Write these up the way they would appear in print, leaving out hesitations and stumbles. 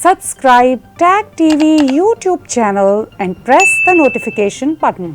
Subscribe Tag TV YouTube channel and press the notification button.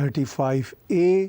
35A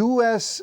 US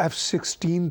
F-16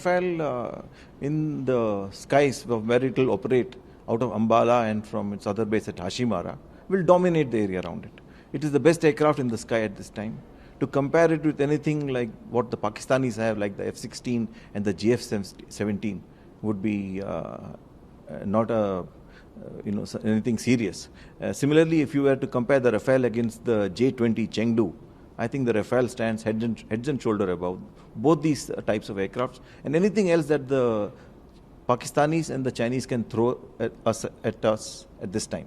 Rafale in the skies of where it will operate out of Ambala and from its other base at Hashimara will dominate the area around it. It is the best aircraft in the sky at this time. To compare it with anything like what the Pakistanis have, like the F-16 and the GF-17, would be not anything serious. Similarly, if you were to compare the Rafale against the J-20 Chengdu, I think the Rafale stands heads and shoulder above both these types of aircrafts and anything else that the Pakistanis and the Chinese can throw at us at this time.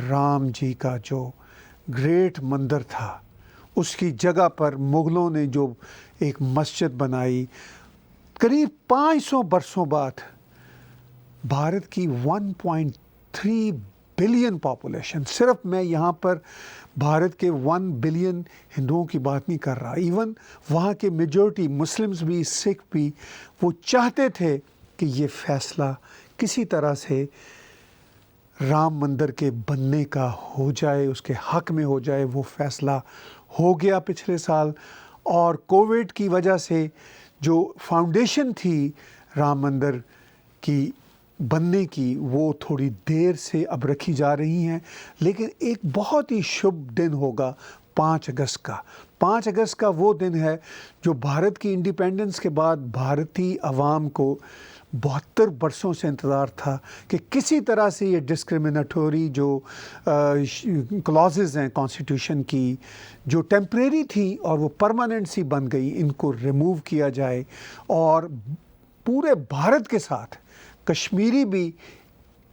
Ram جی کا جو great مندر تھا اس کی جگہ پر مغلوں نے جو ایک مسجد بنائی، قریب 500 برسوں بعد بھارت کی 1.3 بلین پاپولیشن، صرف میں یہاں پر بھارت کے 1 بلین ہندوؤں کی بات نہیں کر رہا، ایون وہاں کے میجورٹی مسلمز بھی، سکھ بھی، وہ چاہتے تھے کہ یہ فیصلہ کسی طرح سے رام مندر کے بننے کا ہو جائے، اس کے حق میں ہو جائے۔ وہ فیصلہ ہو گیا پچھلے سال، اور کووڈ کی وجہ سے جو فاؤنڈیشن تھی رام مندر کی بننے کی وہ تھوڑی دیر سے اب رکھی جا رہی ہیں، لیکن ایک بہت ہی شبھ دن ہوگا 5 اگست کا۔ 5 اگست کا وہ دن ہے جو بھارت کی انڈیپینڈنس کے بعد بھارتی عوام کو 72 برسوں سے انتظار تھا کہ کسی طرح سے یہ ڈسکرمنیٹوری جو کلازز ہیں کانسٹیٹیوشن کی، جو ٹیمپریری تھی اور وہ پرماننٹ سی بن گئی، ان کو ریموو کیا جائے اور پورے بھارت کے ساتھ کشمیری بھی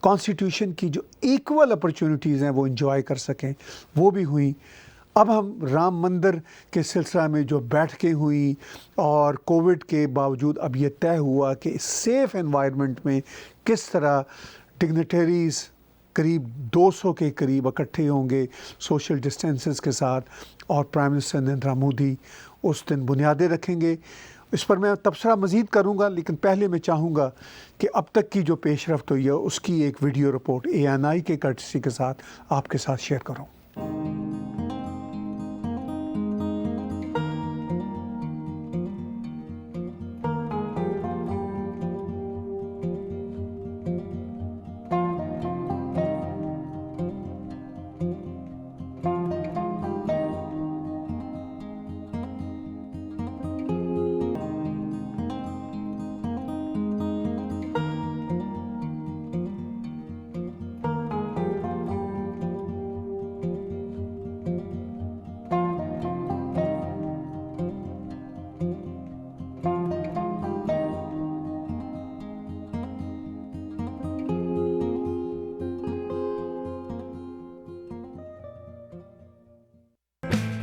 کانسٹیٹیوشن کی جو ایکول اپرچونٹیز ہیں وہ انجوائے کر سکیں، وہ بھی ہوئیں۔ اب ہم رام مندر کے سلسلہ میں جو بیٹھکیں ہوئیں اور کووڈ کے باوجود اب یہ طے ہوا کہ سیف انوائرمنٹ میں کس طرح ڈگنیٹریز قریب 200 کے قریب اکٹھے ہوں گے سوشل ڈسٹینسز کے ساتھ، اور پرائم منسٹر نریندر مودی اس دن بنیادیں رکھیں گے۔ اس پر میں تبصرہ مزید کروں گا، لیکن پہلے میں چاہوں گا کہ اب تک کی جو پیش رفت ہوئی ہے اس کی ایک ویڈیو رپورٹ ANI کے کرٹسی کے ساتھ آپ کے ساتھ شیئر کروں۔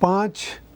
5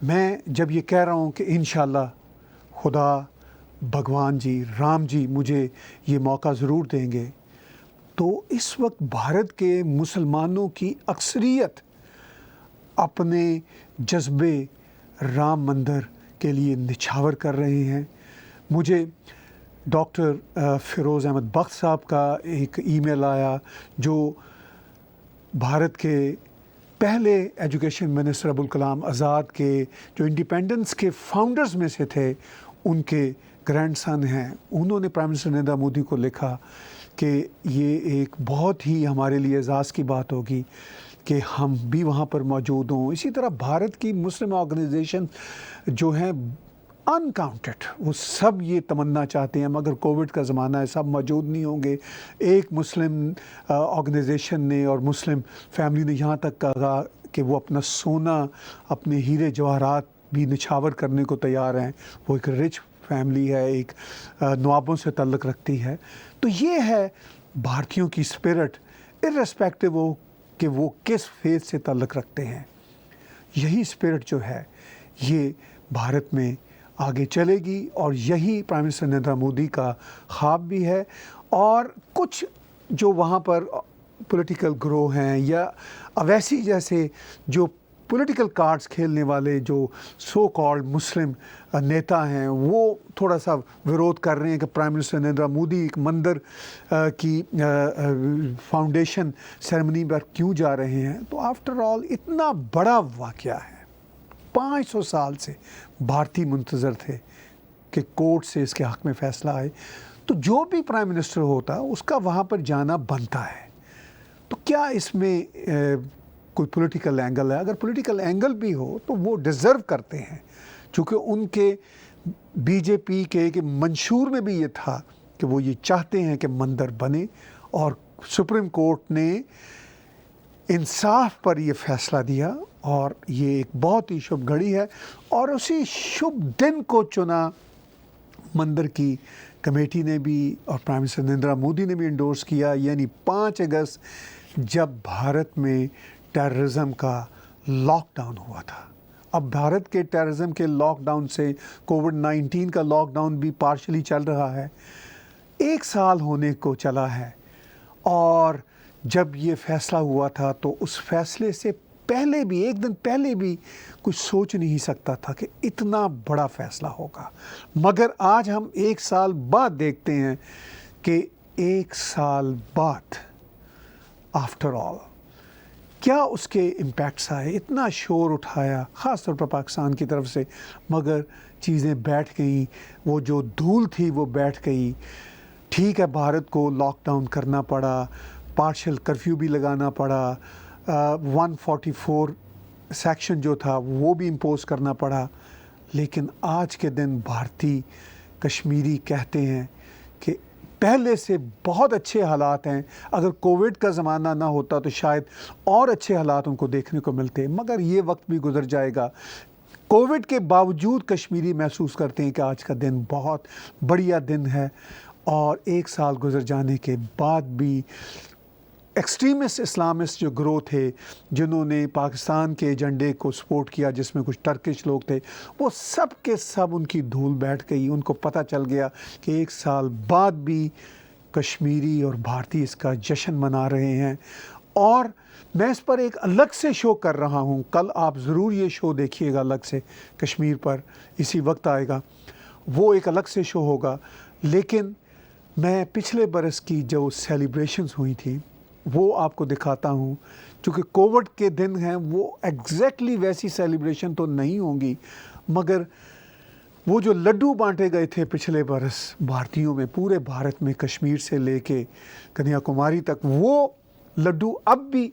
میں جب یہ کہہ رہا ہوں کہ انشاءاللہ خدا بھگوان جی رام جی مجھے یہ موقع ضرور دیں گے، تو اس وقت بھارت کے مسلمانوں کی اکثریت اپنے جذبے رام مندر کے لیے نچھاور کر رہے ہیں۔ مجھے ڈاکٹر فیروز احمد بخت صاحب کا ایک ای میل آیا، جو بھارت کے پہلے ایجوکیشن منسٹر ابوالکلام آزاد کے جو انڈیپینڈنس کے فاؤنڈرز میں سے تھے، ان کے گرینڈ سن ہیں۔ انہوں نے پرائم منسٹر نریندر مودی کو لکھا کہ یہ ایک بہت ہی ہمارے لیے اعزاز کی بات ہوگی کہ ہم بھی وہاں پر موجود ہوں۔ اسی طرح بھارت کی مسلم آرگنائزیشن جو ہیں ان کاؤنٹڈ، وہ سب یہ تمنا چاہتے ہیں، مگر کووڈ کا زمانہ ہے، سب موجود نہیں ہوں گے۔ ایک مسلم آرگنائزیشن نے اور مسلم فیملی نے یہاں تک کہا کہ وہ اپنا سونا، اپنے ہیرے جواہرات بھی نچھاور کرنے کو تیار ہیں۔ وہ ایک رچ فیملی ہے، ایک نوابوں سے تعلق رکھتی ہے۔ تو یہ ہے بھارتیوں کی اسپرٹ، ارسپیکٹو ہو کہ وہ کس فیتھ سے تعلق رکھتے ہیں۔ یہی اسپرٹ جو ہے یہ بھارت میں آگے چلے گی، اور یہی پرائم منسٹر نریندر مودی کا خواب بھی ہے۔ اور کچھ جو وہاں پر پولیٹیکل گروہ ہیں یا اویسی جیسے جو پولیٹیکل کارڈز کھیلنے والے جو سو کالڈ مسلم نیتا ہیں، وہ تھوڑا سا ورودھ کر رہے ہیں کہ پرائم منسٹر نریندر مودی ایک مندر کی فاؤنڈیشن سیرمنی پر کیوں جا رہے ہیں۔ تو آفٹر آل اتنا بڑا واقعہ ہے، 500 سال سے بھارتی منتظر تھے کہ کورٹ سے اس کے حق میں فیصلہ آئے، تو جو بھی پرائم منسٹر ہوتا اس کا وہاں پر جانا بنتا ہے۔ تو کیا اس میں کوئی پولیٹیکل اینگل ہے؟ اگر پولیٹیکل اینگل بھی ہو تو وہ ڈیزرو کرتے ہیں، چونکہ ان کے بی جے پی کے منشور میں بھی یہ تھا کہ وہ یہ چاہتے ہیں کہ مندر بنے، اور سپریم کورٹ نے انصاف پر یہ فیصلہ دیا، اور یہ ایک بہت ہی شبھ گھڑی ہے۔ اور اسی شبھ دن کو چنا مندر کی کمیٹی نے بھی اور پرائم منسٹر نریندر مودی نے بھی انڈورس کیا، یعنی 5 اگست جب بھارت میں ٹیررزم کا لاک ڈاؤن ہوا تھا۔ اب بھارت کے ٹیررزم کے لاک ڈاؤن سے کووڈ-19 کا لاک ڈاؤن بھی پارشلی چل رہا ہے، 1 سال ہونے کو چلا ہے۔ اور جب یہ فیصلہ ہوا تھا تو اس فیصلے سے پہلے بھی، 1 دن پہلے بھی کچھ سوچ نہیں سکتا تھا کہ اتنا بڑا فیصلہ ہوگا۔ مگر آج ہم 1 سال بعد دیکھتے ہیں کہ 1 سال بعد آفٹر آل کیا اس کے امپیکٹس آئے۔ اتنا شور اٹھایا خاص طور پر پاکستان کی طرف سے، مگر چیزیں بیٹھ گئیں، وہ جو دھول تھی وہ بیٹھ گئی۔ ٹھیک ہے، بھارت کو لاک ڈاؤن کرنا پڑا، پارشل کرفیو بھی لگانا پڑا، 144 سیکشن جو تھا وہ بھی امپوز کرنا پڑا، لیکن آج کے دن بھارتی کشمیری کہتے ہیں کہ پہلے سے بہت اچھے حالات ہیں۔ اگر کووڈ کا زمانہ نہ ہوتا تو شاید اور اچھے حالات ان کو دیکھنے کو ملتے، مگر یہ وقت بھی گزر جائے گا۔ کووڈ کے باوجود کشمیری محسوس کرتے ہیں کہ آج کا دن بہت بڑھیا دن ہے، اور 1 سال گزر جانے کے بعد بھی ایکسٹریمسٹ اسلامسٹ جو گروہ تھے جنہوں نے پاکستان کے ایجنڈے کو سپورٹ کیا، جس میں کچھ ٹرکش لوگ تھے، وہ سب کے سب ان کی دھول بیٹھ گئی۔ ان کو پتہ چل گیا کہ 1 سال بعد بھی کشمیری اور بھارتی اس کا جشن منا رہے ہیں۔ اور میں اس پر ایک الگ سے شو کر رہا ہوں، کل آپ ضرور یہ شو دیکھیے گا الگ سے، کشمیر پر اسی وقت آئے گا، وہ ایک الگ سے شو ہوگا۔ لیکن میں پچھلے برس کی جو سیلیبریشنز ہوئی تھیں وہ آپ کو دکھاتا ہوں، چونکہ کووڈ کے دن ہیں، وہ ایگزیکٹلی ویسی سیلیبریشن تو نہیں ہوں گی، مگر وہ جو لڈو بانٹے گئے تھے پچھلے برس بھارتیوں میں، پورے بھارت میں، کشمیر سے لے کے کنیا کماری تک، وہ لڈو اب بھی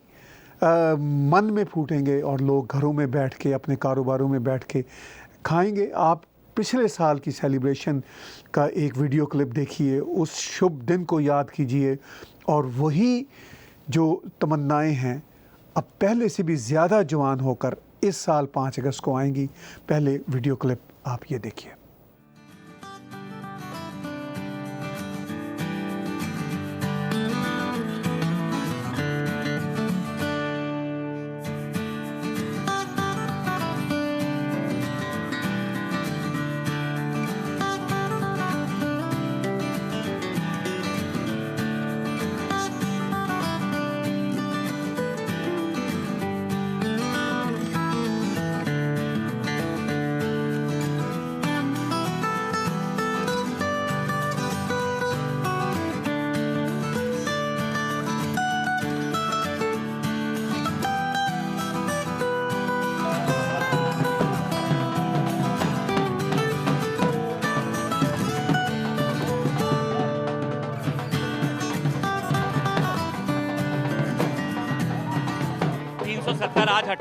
من میں پھوٹیں گے، اور لوگ گھروں میں بیٹھ کے اپنے کاروباروں میں بیٹھ کے کھائیں گے۔ آپ پچھلے سال کی سیلیبریشن کا ایک ویڈیو کلپ دیکھیے، اس شبھ دن کو یاد کیجئے، اور وہی جو تمنائیں ہیں اب پہلے سے بھی زیادہ جوان ہو کر اس سال 5 اگست کو آئیں گی۔ پہلے ویڈیو کلپ آپ یہ دیکھیے۔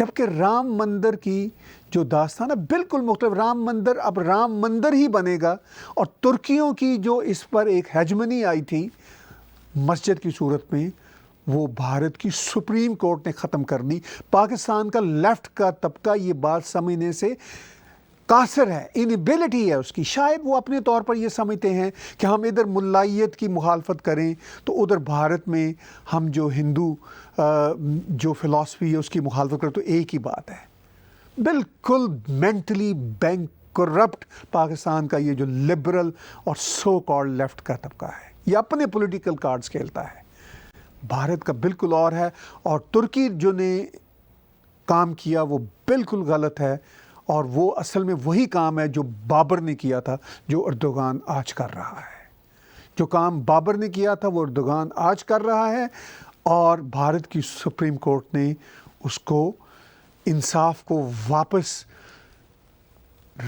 جبکہ رام مندر کی جو داستان ہے بالکل مختلف. رام مندر اب رام مندر ہی بنے گا, اور ترکیوں کی جو اس پر ایک ہیجمنی آئی تھی مسجد کی صورت میں, وہ بھارت کی سپریم کورٹ نے ختم کر دی. پاکستان کا لیفٹ کا طبقہ یہ بات سمجھنے سے قاصر ہے, انیبلٹی ہے اس کی. شاید وہ اپنے طور پر یہ سمجھتے ہیں کہ ہم ادھر ملائیت کی مخالفت کریں تو ادھر بھارت میں ہم جو ہندو جو فلاسفی ہے اس کی مخالفت کریں, تو ایک ہی بات ہے. بالکل مینٹلی بینک کرپٹ پاکستان کا یہ جو لبرل اور سو کالڈ لیفٹ کا طبقہ ہے, یہ اپنے پولیٹیکل کارڈز کھیلتا ہے. بھارت کا بالکل اور ہے, اور ترکی جو نے کام کیا وہ بالکل غلط ہے, اور وہ اصل میں وہی کام ہے جو بابر نے کیا تھا, جو اردوغان آج کر رہا ہے. جو کام بابر نے کیا تھا وہ اردوغان آج کر رہا ہے, اور بھارت کی سپریم کورٹ نے اس کو انصاف کو واپس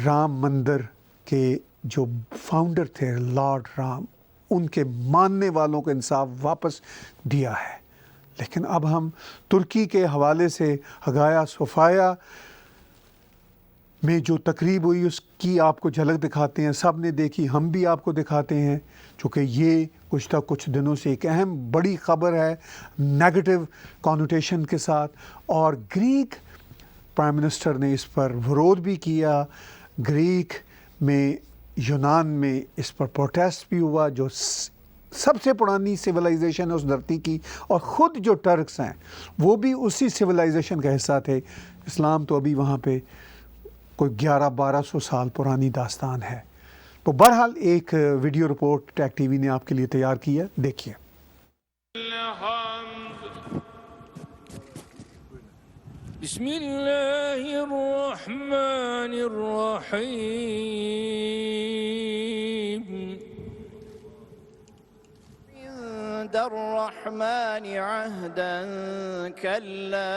رام مندر کے جو فاؤنڈر تھے لارڈ رام, ان کے ماننے والوں کو انصاف واپس دیا ہے. لیکن اب ہم ترکی کے حوالے سے ہگایا صوفیہ میں جو تقریب ہوئی اس کی آپ کو جھلک دکھاتے ہیں. سب نے دیکھی, ہم بھی آپ کو دکھاتے ہیں, چونکہ یہ گزشتہ کچھ دنوں سے ایک اہم بڑی خبر ہے نیگیٹو کانوٹیشن کے ساتھ. اور گریک پرائم منسٹر نے اس پر ورود بھی کیا. گریک میں یونان میں اس پر پروٹیسٹ بھی ہوا, جو سب سے پرانی سویلائزیشن ہے اس دھرتی کی, اور خود جو ٹرکس ہیں وہ بھی اسی سویلائزیشن کا حصہ تھے. اسلام تو ابھی وہاں پہ کوئی 1100-1200 سال پرانی داستان ہے. تو بہرحال ایک ویڈیو رپورٹ ٹیک ٹی وی نے آپ کے لیے تیار کی ہے, دیکھیے. بسم اللہ الرحمن الرحیم عند الرحمن عهدا كلا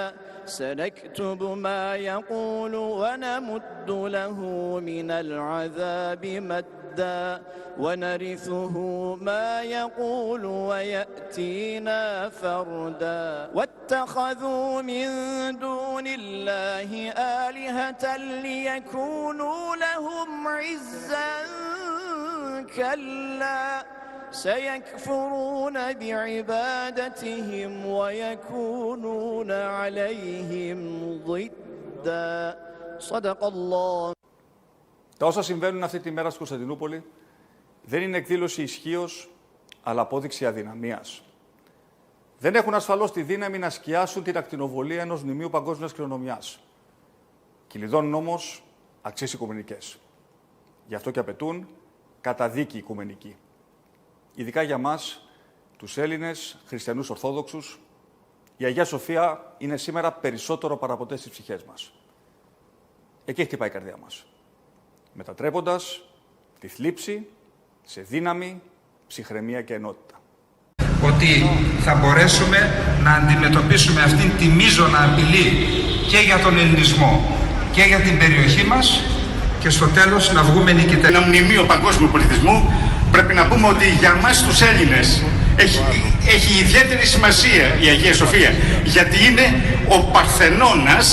سنكتب ما يقول ونمد له من العذاب مدا ونرثه ما يقول ويأتينا فردا واتخذوا من دون الله آلهة ليكونوا لهم عزا كلا سيكفرون بعبادتهم ويكونون عليهم ضدا صدق الله. Τα όσα συμβαίνουν αυτή τη μέρα στην Κωνσταντινούπολη δεν είναι εκδήλωση ισχύος, αλλά απόδειξη αδυναμίας. Δεν έχουν ασφαλώς τη δύναμη να σκιάσουν την ακτινοβολία ενός μνημείου παγκόσμιας κληρονομιάς. Κυλιδώνουν όμως αξίες οικουμενικές. Γι' αυτό και απαιτούν καταδίκη οικουμενική. Ειδικά για μας, τους Έλληνες, χριστιανούς Ορθόδοξους, η Αγία Σοφία είναι σήμερα περισσότερο παραποτέ στις ψυχές μας. Εκεί χτυπάει η καρδιά μας, μετατρέποντας τη θλίψη σε δύναμη, ψυχραιμία και ενότητα. Ότι θα μπορέσουμε να αντιμετωπίσουμε αυτήν τη μείζωνα απειλή και για τον ελληνισμό και για την περιοχή μας και στο τέλος να βγούμε νικητές. Ένα μνημείο παγκόσμιου πολιτισμού, πρέπει να πούμε ότι για μας τους Έλληνες έχει ιδιαίτερη σημασία η Αγία Σοφία, γιατί είναι ο Παρθενώνας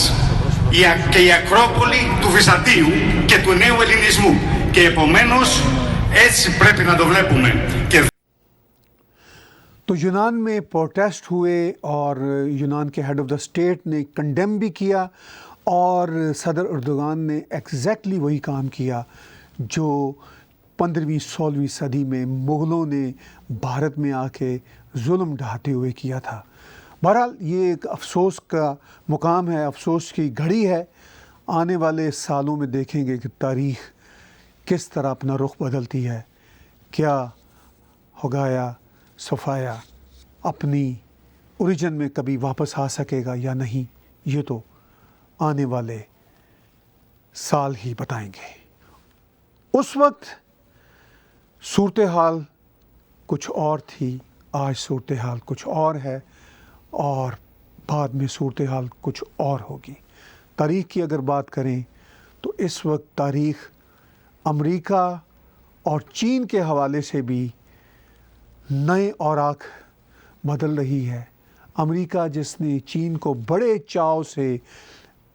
και η Ακρόπολη του Βυζαντίου και του νέου ελληνισμού, και επομένως έτσι πρέπει να το βλέπουμε. تو یونان میں پروٹیسٹ ہوئے اور یونان کے ہیڈ آف دا اسٹیٹ نے کنڈیم بھی کیا, اور صدر اردوغان نے ایگزیکٹلی وہی کام کیا جو 15ویں-16ویں صدی میں مغلوں نے بھارت میں آ کے ظلم ڈھاتے ہوئے کیا تھا. بہرحال یہ ایک افسوس کا مقام ہے, افسوس کی گھڑی ہے. آنے والے سالوں میں دیکھیں گے کہ تاریخ کس طرح اپنا رخ بدلتی ہے. کیا ہگایا صوفیہ اپنی اوریجن میں کبھی واپس آ سکے گا یا نہیں, یہ تو آنے والے سال ہی بتائیں گے. اس وقت صورتحال کچھ اور تھی, آج صورتحال کچھ اور ہے, اور بعد میں صورتحال کچھ اور ہوگی. تاریخ کی اگر بات کریں تو اس وقت تاریخ امریکہ اور چین کے حوالے سے بھی نئے اوراق بدل رہی ہے. امریکہ جس نے چین کو بڑے چاؤ سے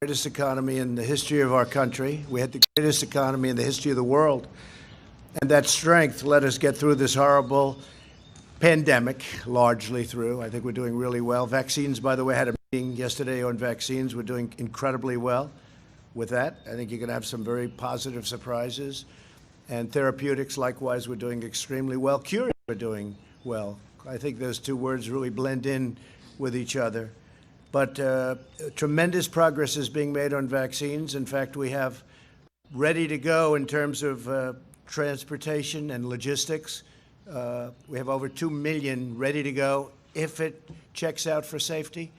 greatest economy in the history of our country. We had the greatest economy in the history of the world. And that strength let us get through this horrible pandemic, largely through. I think we're doing really well. Vaccines, by the way, I had a meeting yesterday on vaccines. We're doing incredibly well with that. I think you're going to have some very positive surprises. And therapeutics, likewise, we're doing extremely well. Cures, we're doing well. I think those two words really blend in with each other. But tremendous progress is being made on vaccines. In fact, we have ready to go in terms of transportation and logistics. We have over 2 million ready to go if it checks out for safety.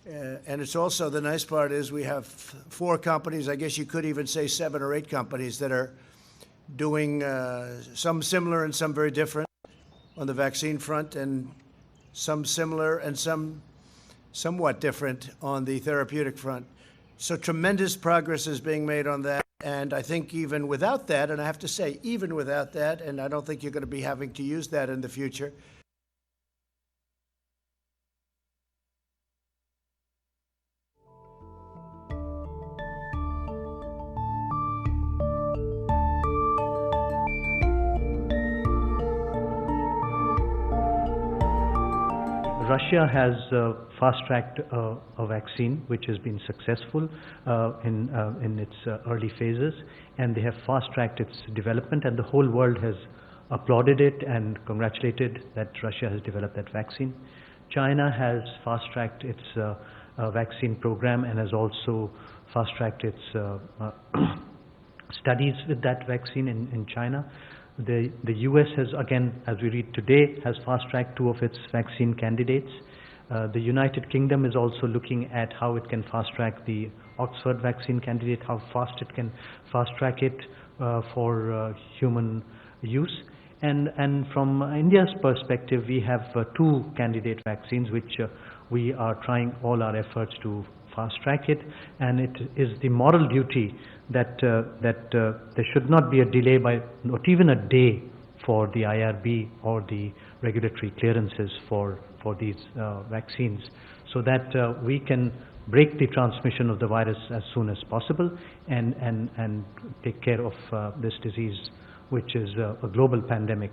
And it's also, the nice part is we have 4 companies, I guess you could even say 7 or 8 companies that are doing some similar and some very different on the vaccine front, and some similar and some somewhat different on the therapeutic front. So tremendous progress is being made on that. And I think even without that, and I have to say, even without that, and I don't think you're going to be having to use that in the future. Russia has fast-tracked a vaccine which has been successful in its early phases, and they have fast-tracked its development, and the whole world has applauded it and congratulated that Russia has developed that vaccine. China has fast-tracked its vaccine program and has also fast-tracked its studies with that vaccine in China. The US has, again, as we read today, has fast-tracked 2 of its vaccine candidates. The United Kingdom is also looking at how it can fast-track the Oxford vaccine candidate, how fast it can fast-track it for human use. And from India's perspective, we have 2 candidate vaccines which we are trying all our efforts to fast-track it, and it is the moral duty that there should not be a delay by not even a day for the IRB or the regulatory clearances for these vaccines, so that we can break the transmission of the virus as soon as possible and take care of this disease, which is a global pandemic.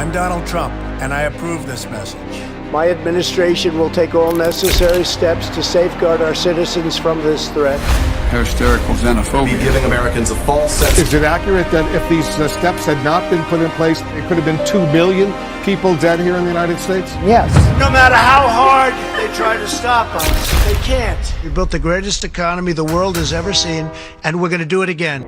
I'm Donald Trump, and I approve this message. My administration will take all necessary steps to safeguard our citizens from this threat. Hysterical xenophobia. Giving Americans a false sense. Is it accurate that if these steps had not been put in place, it could have been 2 million people dead here in the United States? Yes. No matter how hard they try to stop us, they can't. We built the greatest economy the world has ever seen, and we're going to do it again.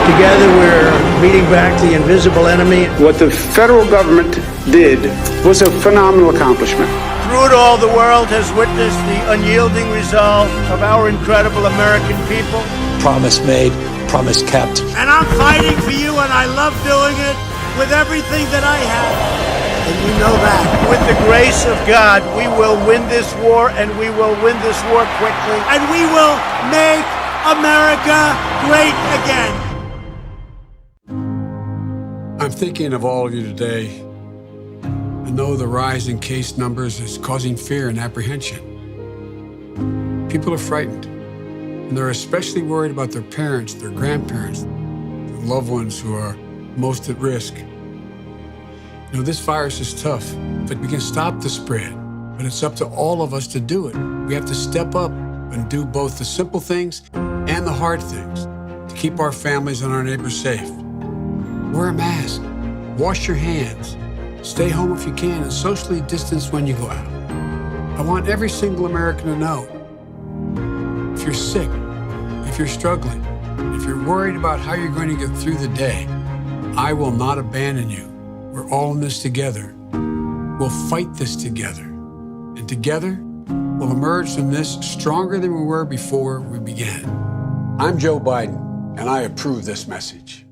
Together we're beating back the invisible enemy. What the federal government did was a phenomenal accomplishment. Through it all, the world has witnessed the unyielding resolve of our incredible American people. Promise made, promise kept. And I'm fighting for you, and I love doing it with everything that I have. And you know that. With the grace of God, we will win this war, and we will win this war quickly. And we will make America great again. I'm thinking of all of you today. I know the rise in case numbers is causing fear and apprehension. People are frightened, and they're especially worried about their parents, their grandparents, the loved ones who are most at risk. You know, this virus is tough, but we can stop the spread. But it's up to all of us to do it. We have to step up and do both the simple things and the hard things to keep our families and our neighbors safe. Wear a mask, wash your hands, stay home if you can, and socially distance when you go out. I want every single American to know, if you're sick, if you're struggling, if you're worried about how you're going to get through the day, I will not abandon you. We're all in this together. We'll fight this together. And together, we'll emerge from this stronger than we were before we began. I'm Joe Biden, and I approve this message.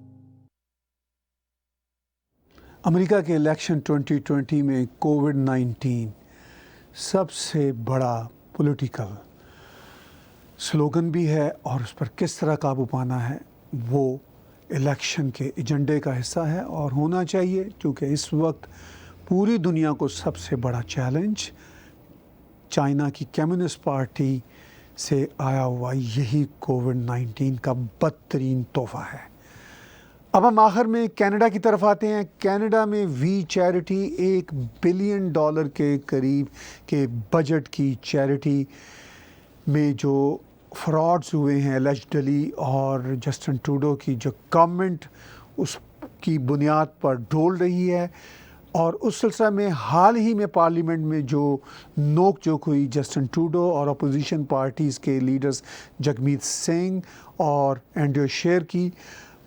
امریکہ کے election 2020 میں COVID-19 سب سے بڑا political slogan بھی ہے، اور اس پر کس طرح قابو پانا ہے وہ الیکشن کے ایجنڈے کا حصہ ہے اور ہونا چاہیے، کیونکہ اس وقت پوری دنیا کو سب سے بڑا چیلنج چائنا کی کمیونسٹ پارٹی سے آیا ہوا یہی کووڈ-19 کا بدترین تحفہ ہے۔ اب ہم آخر میں کینیڈا کی طرف آتے ہیں۔ کینیڈا میں وی چیریٹی $1 بلین کے قریب کے بجٹ کی چیریٹی میں جو فراڈز ہوئے ہیں اللیجڈلی، اور جسٹن ٹروڈو کی جو گورنمنٹ اس کی بنیاد پر ڈول رہی ہے، اور اس سلسلہ میں حال ہی میں پارلیمنٹ میں جو نوک جھوک ہوئی جسٹن ٹروڈو اور اپوزیشن پارٹیز کے لیڈرز جگمیت سنگھ اور اینڈریو شیر کی،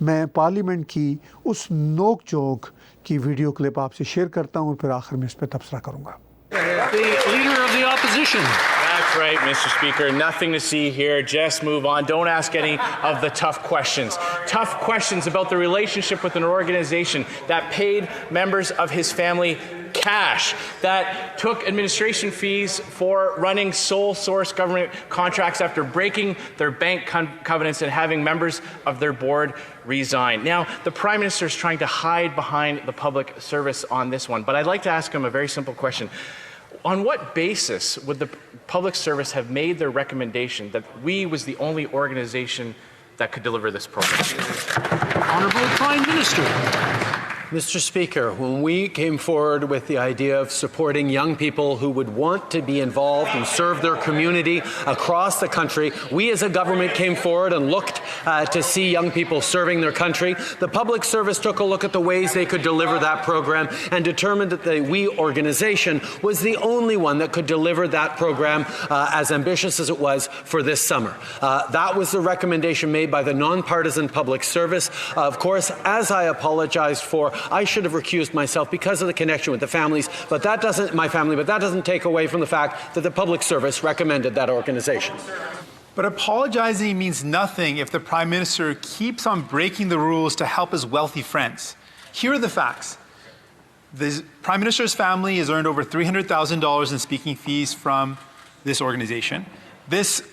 میں پارلیمنٹ کی اس نوک جھوک کی ویڈیو کلپ آپ سے شیئر کرتا ہوں اور پھر آخر میں اس پہ تبصرہ کروں گا۔ The Leader of the Opposition. That's right, Mr. Speaker. Nothing to see here. Just move on. Don't ask any of the tough questions. Tough questions about the relationship with an organization that paid members of his family cash, that took administration fees for running sole source government contracts after breaking their bank covenants and having members of their board resign. Now, the Prime Minister is trying to hide behind the public service on this one, but I'd like to ask him a very simple question. On what basis would the public service have made their recommendation that we was the only organization that could deliver this program? Honorable Prime Minister. Mr. Speaker, when we came forward with the idea of supporting young people who would want to be involved and serve their community across the country, we as a government came forward and looked to see young people serving their country. The public service took a look at the ways they could deliver that program and determined that the WE organization was the only one that could deliver that program as ambitious as it was for this summer. That was the recommendation made by the nonpartisan public service. Of course, as I apologized for, I should have recused myself because of the connection with the families, but that doesn't take away from the fact that the public service recommended that organization. But apologizing means nothing if the Prime Minister keeps on breaking the rules to help his wealthy friends. Here are the facts. The Prime Minister's family has earned over $300,000 in speaking fees from this organization.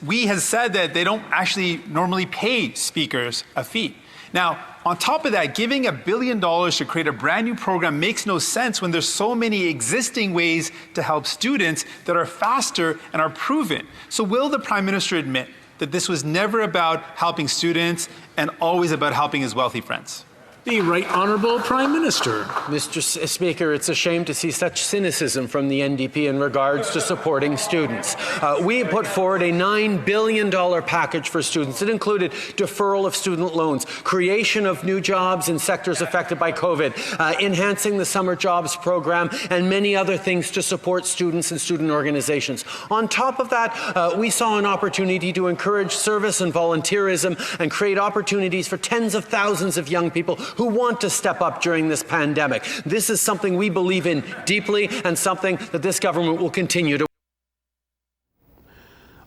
We has said that they don't actually normally pay speakers a fee. Now, on top of that, giving $1 billion to create a brand new program makes no sense when there's so many existing ways to help students that are faster and are proven. So will the Prime Minister admit that this was never about helping students and always about helping his wealthy friends? The Right Honourable Prime Minister. Mr. Speaker, it's a shame to see such cynicism from the NDP in regards to supporting students. We put forward a $9 billion package for students. It included deferral of student loans, creation of new jobs in sectors affected by COVID, enhancing the summer jobs program, and many other things to support students and student organizations. On top of that, we saw an opportunity to encourage service and volunteerism and create opportunities for tens of thousands of young people who want to step up during this pandemic. This is something we believe in deeply and something that this government will continue to.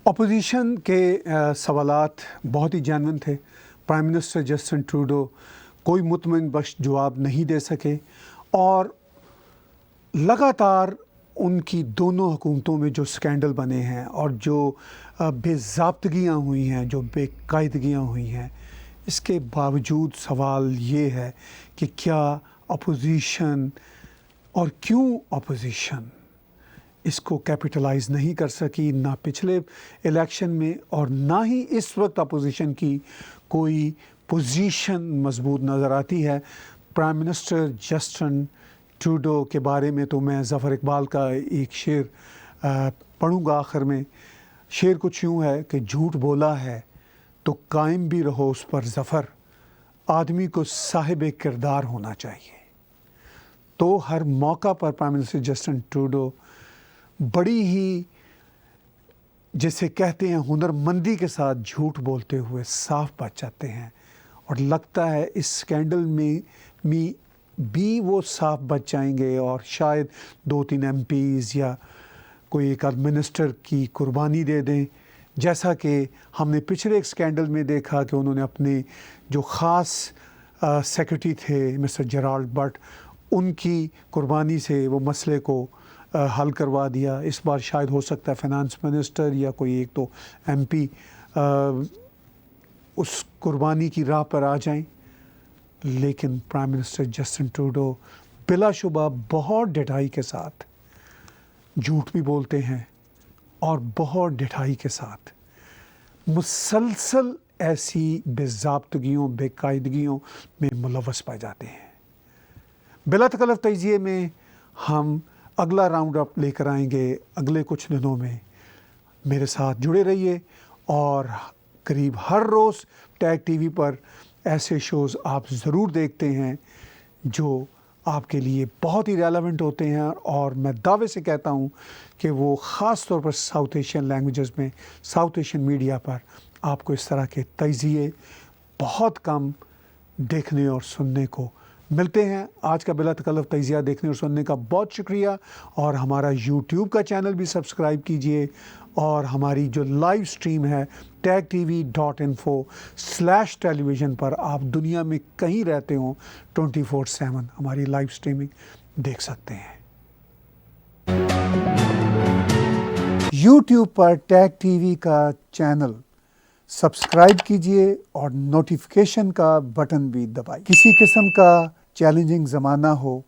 Opposition کے سوالات بہت ہی genuine تھے۔ Prime minister Justin Trudeau کوئی مطمئن بخش جواب نہیں دے سکے، اور لگاتار ان کی دونوں حکومتوں میں جو سکینڈل بنے ہیں اور جو بے ضابطگیاں ہوئی ہیں، جو بے قاعدگیاں ہوئی ہیں، اس کے باوجود سوال یہ ہے کہ کیا اپوزیشن اور کیوں اپوزیشن اس کو کیپٹلائز نہیں کر سکی، نہ پچھلے الیکشن میں اور نہ ہی اس وقت اپوزیشن کی کوئی پوزیشن مضبوط نظر آتی ہے۔ پرائم منسٹر جسٹن ٹروڈو کے بارے میں تو میں ظفر اقبال کا ایک شعر پڑھوں گا آخر میں۔ شعر کچھ یوں ہے کہ جھوٹ بولا ہے تو قائم بھی رہو اس پر ظفر، آدمی کو صاحب کردار ہونا چاہیے۔ تو ہر موقع پر پرائم منسٹر جسٹن ٹروڈو بڑی ہی جسے کہتے ہیں ہنرمندی کے ساتھ جھوٹ بولتے ہوئے صاف بچ جاتے ہیں، اور لگتا ہے اس سکینڈل میں بھی وہ صاف بچ جائیں گے اور شاید 2-3 MPs یا کوئی ایک آدھ منسٹر کی قربانی دے دیں، جیسا کہ ہم نے پچھلے ایک سکینڈل میں دیکھا کہ انہوں نے اپنے جو خاص سیکرٹری تھے مسٹر جیرالڈ بٹ، ان کی قربانی سے وہ مسئلے کو حل کروا دیا۔ اس بار شاید ہو سکتا ہے فائنانس منسٹر یا کوئی ایک تو MP اس قربانی کی راہ پر آ جائیں، لیکن پرائم منسٹر جسٹن ٹروڈو بلا شبہ بہت ڈٹائی کے ساتھ جھوٹ بھی بولتے ہیں اور بہت ڈٹائی کے ساتھ مسلسل ایسی بے ضابطگیوں، بے قاعدگیوں میں ملوث پائے جاتے ہیں۔ بلا تکلف تجزیے میں ہم اگلا راؤنڈ اپ لے کر آئیں گے اگلے کچھ دنوں میں۔ میرے ساتھ جڑے رہیے، اور قریب ہر روز ٹیگ ٹی وی پر ایسے شوز آپ ضرور دیکھتے ہیں جو آپ کے لیے بہت ہی ریلیونٹ ہوتے ہیں، اور میں دعوے سے کہتا ہوں کہ وہ خاص طور پر ساؤتھ ایشین لینگویجز میں، ساؤتھ ایشین میڈیا پر آپ کو اس طرح کے تجزیے بہت کم دیکھنے اور سننے کو ملتے ہیں۔ آج کا بلا تکلف تجزیہ دیکھنے اور سننے کا بہت شکریہ، اور ہمارا YouTube کا چینل بھی سبسکرائب کیجئے، اور ہماری جو لائیو سٹریم ہے tagtv.info/television پر آپ دنیا میں کہیں رہتے ہوں 24/7 ہماری لائیو سٹریمنگ دیکھ سکتے ہیں۔ YouTube پر ٹیگ ٹی وی کا چینل سبسکرائب کیجئے اور نوٹیفیکیشن کا بٹن بھی دبائیے۔ کسی قسم کا چیلنجنگ زمانہ ہو،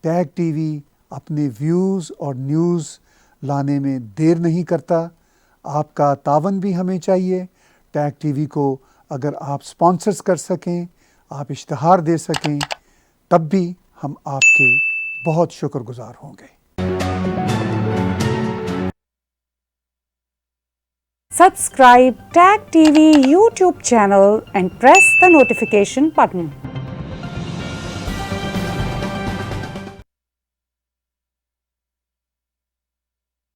ٹیگ ٹی وی اپنے ویوز اور نیوز لانے میں دیر نہیں کرتا۔ آپ کا تعاون بھی ہمیں چاہیے۔ ٹیگ ٹی وی کو اگر آپ سپانسرز کر سکیں، آپ اشتہار دے سکیں، تب بھی ہم آپ کے بہت شکر گزار ہوں گے۔ Subscribe Tag TV YouTube channel and press the notification button.